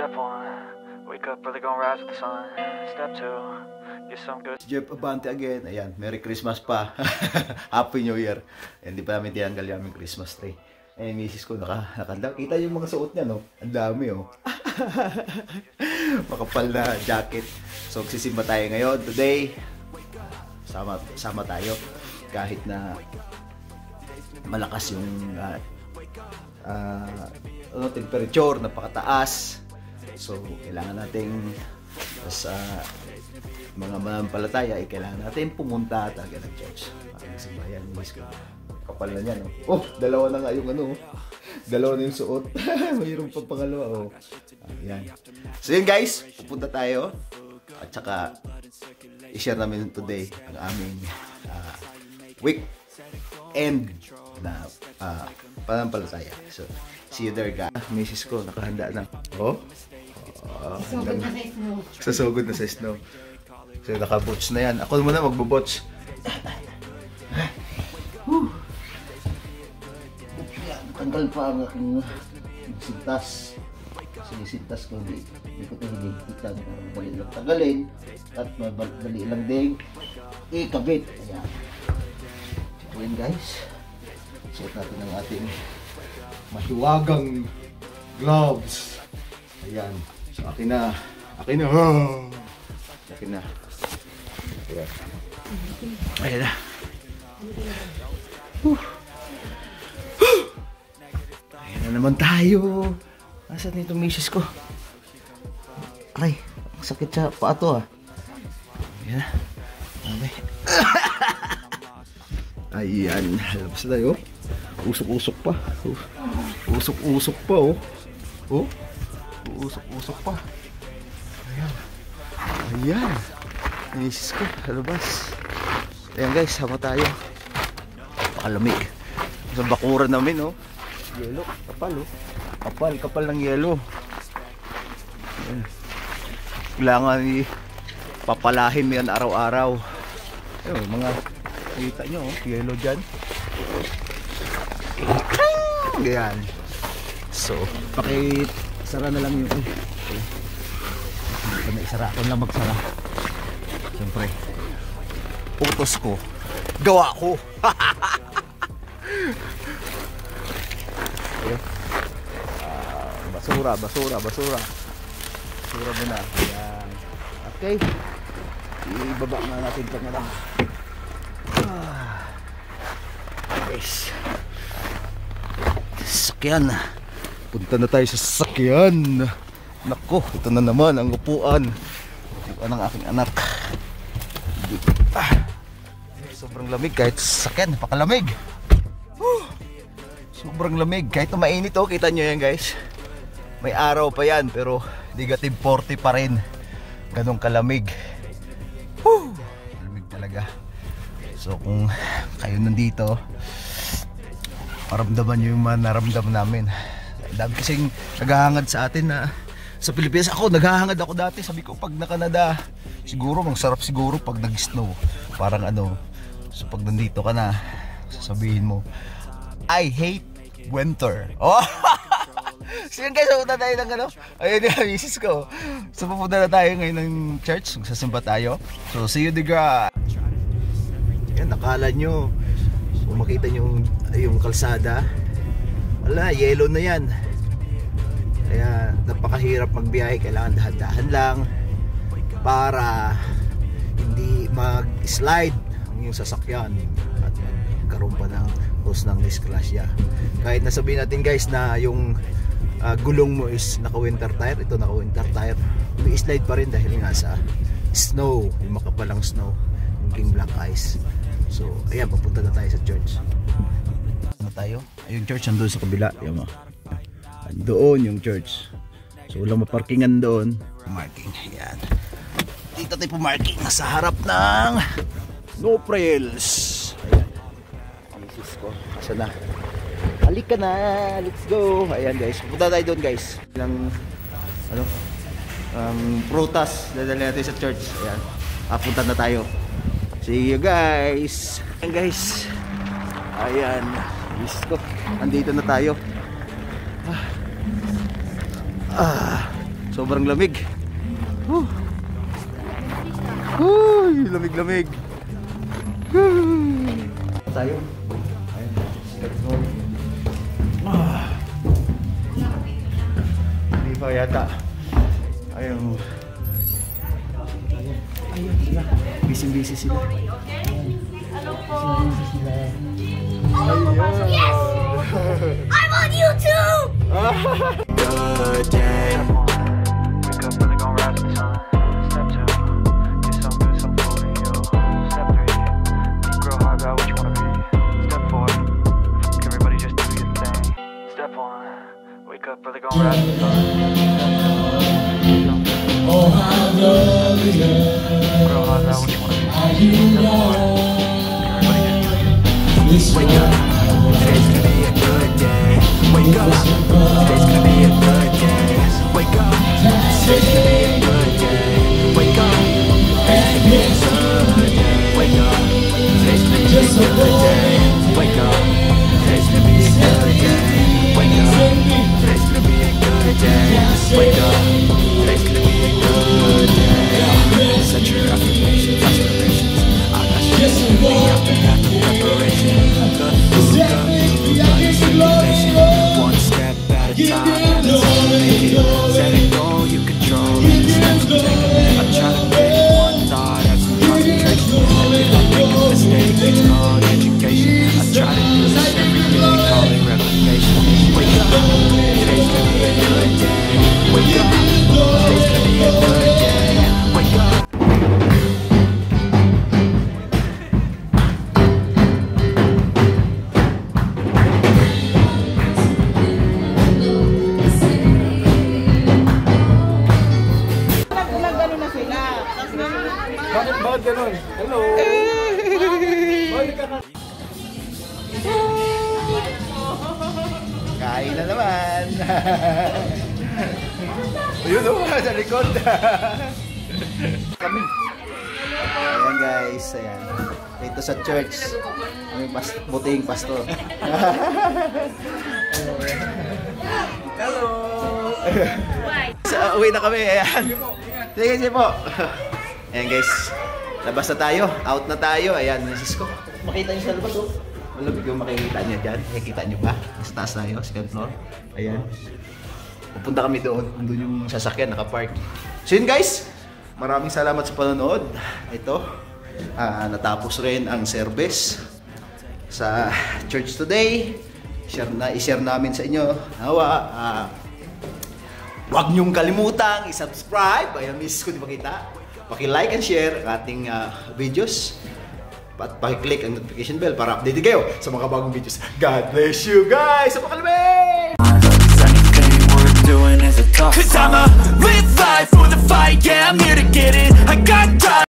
Step 1, wake up early, gonna rise with the sun. Step 2, get some good. Jeff Abante again. Ayan, Merry Christmas pa. Happy New Year. Hindi pa namin tinanggal yung aming Christmas tree. Eh, misis ko nakanda. Kita yung mga suot niya, no? Ang dami, oh. Makapal na jacket. So, magsisimba tayo ngayon. Today, sama tayo. Kahit na malakas yung temperature, napakataas. So, kailangan nating sa mga manampalataya, kailangan natin pumunta talaga ng church. Ang simbahan, miss ko. Kapal na yan, oh. Oh, dalawa na nga yung dalawa na yung suot. Mayroon pa pangalawa, oh. Ayan. So yun guys, pupunta tayo. At saka, i-share namin today ang aming weekend na panampalataya. So, see you there guys. Misis ko, nakahanda na. Oh? Sasugod na sa snow. So, naka-boots na yan. Ako muna magbo-boots. Tanggal pa ang aking sintas. Sinisintas ko, hindi ko ito hinihitan. Madali lang tagalin at madali lang din ikabit. Ayan. So yun guys, suot natin ang ating mahiwagang gloves. Ayan. So akin na. Ayan. Ayan na. Ayan na naman tayo. Nasaan nito misis ko? Aray, ang sakit sa paa to ah. Ayan na. Ayan, labas na tayo. Usok-usok pa. Usok-usok pa oh. Oh, usok-usok pa. Ayan. Ayan. Misis ko, labas. Ayan guys, sama tayo. Pakalamig. Sa bakuran namin oh. Yelo, kapal oh. Kapal ng yelo. Ayan. Kailangan papalahin mo yan araw-araw. Ayun, mga kita nyo oh, yelo dyan. Ayan. So, pakisara na lang yung okay. Hindi ka na isara, ako lang magsara. Siyempre, utos ko, gawa ko. Okay. Basura mo na. Ayan. Okay, ibaba na natin ito na lang. Guys, sasakyan. Punta na tayo sa sasakyan. Nako, ito na naman ang upuan ng aking anak. Sobrang lamig kahit sasakyan, napakalamig. Sobrang lamig kahit na mainit oh, kita nyo yan guys. May araw pa yan pero negative 40 pa rin. Ganong kalamig. Lamig talaga. So kung kayo nandito, maramdaman nyo yung naramdaman namin. Dami kasing naghahangad sa atin na sa Pilipinas. Ako, naghahangad ako dati. Sabi ko pag na Canada, siguro ang sarap siguro pag nag-snow. Parang ano, so pag nandito ka na, sasabihin mo, I hate winter. Oh! So yun guys, pupunta tayo ng ano. Ayun yung misis ko. So pupunta na tayo ngayon ng church. Magsasimba tayo. So see you diga. Yan, nakala nyo. So makita nyo yung kalsada. Wala, yellow na yan. Kaya napakahirap magbiyahe. Kailangan dahan-dahan lang para hindi mag-slide ang yung sasakyan at magkaroon pa ng cause ng disgrasya. Kahit nasabihin natin guys na yung gulong mo is naka-winter tire, ito naka-winter tire, may slide pa rin dahil nga sa snow, yung makapalang snow, yung black ice. So ayan, papunta na tayo sa church. Ano tayo? Yung church nandun sa kabila, yung doon yung church. So walang maparkingan doon. Parking, ayan. Dito tayo pumarking nasa harap ng No Frills. Ayan, misis ko, asa na? Halika na, let's go. Ayan guys, punta tayo doon guys. Ilang prutas dadalhin natin sa church. Ayan, punta na tayo. See you guys. Ayan guys. Ayan, miss ko. Andito na tayo. Sobrang lamig. Uy, lamig-lamig. Tayo. Ayun. Hindi pa yata. Ayun. Ayun sila. Busy sila. Busy sila. Yes! I'm on YouTube! Good day. Wake up, really gonna rise with the sun. Step 2, get some good, some food in you. Step 3, think real hard about what you wanna be. Step 4, everybody just do your thing. Step 1, wake up, really gonna rise with the sun. Oh, how lovely Think real hard about what you wanna be. are you Step 4, now? everybody just do your thing. This Wake up, today's gonna be a good day. Wake up, today's gonna be a good day. Wake up, today's gonna be a good day. Wake up, today's gonna be a good day. Wake up, today's gonna be a good day. Wake up, today's gonna be a good day. Wake up, today's gonna be a good day. Wake up, today's gonna be a good day. Set your affirmations, aspirations. I got shit to do, we have to have the preparation. One step at a time, and it's all you make it. Set a goal, you control it. Steps you take it. I try to make one thought, have some concentration. And if I make a mistake, it's called education. I try to do this every day, call it replication. Wake up, today's gonna be a good day. Wake up, today's gonna be a good day. Wake up. Bakit ganun? Hello! Kain na naman! Ayun o, sa likod! Kami! Ayan guys, ayan. Ito sa church. May buting pastor. Hello! Uwi na kami, ayan. Sige po. Ayan guys, labas na tayo, out na tayo. Ayan, nasis ko. Makita nyo sa labas oh. Malamig yung makikita nyo dyan. Makikita nyo ba? Sa taas tayo, second floor. Ayan. Pupunta kami doon. Doon yung sasakyan, nakapark. So yun guys, maraming salamat sa panonood. Ito, natapos rin ang service sa church today. I-share namin sa inyo. Hawa, huwag nyong kalimutang i-subscribe. Ayan, miss ko di makita. Paki-like and share ang ating videos. At paki-click ang notification bell para updated kayo sa mga bagong videos. God bless you guys! Sa pakalimay! Anything worth doing is a tough 'cause I'ma live life for the fight, yeah, I'm here to get it. I got drive.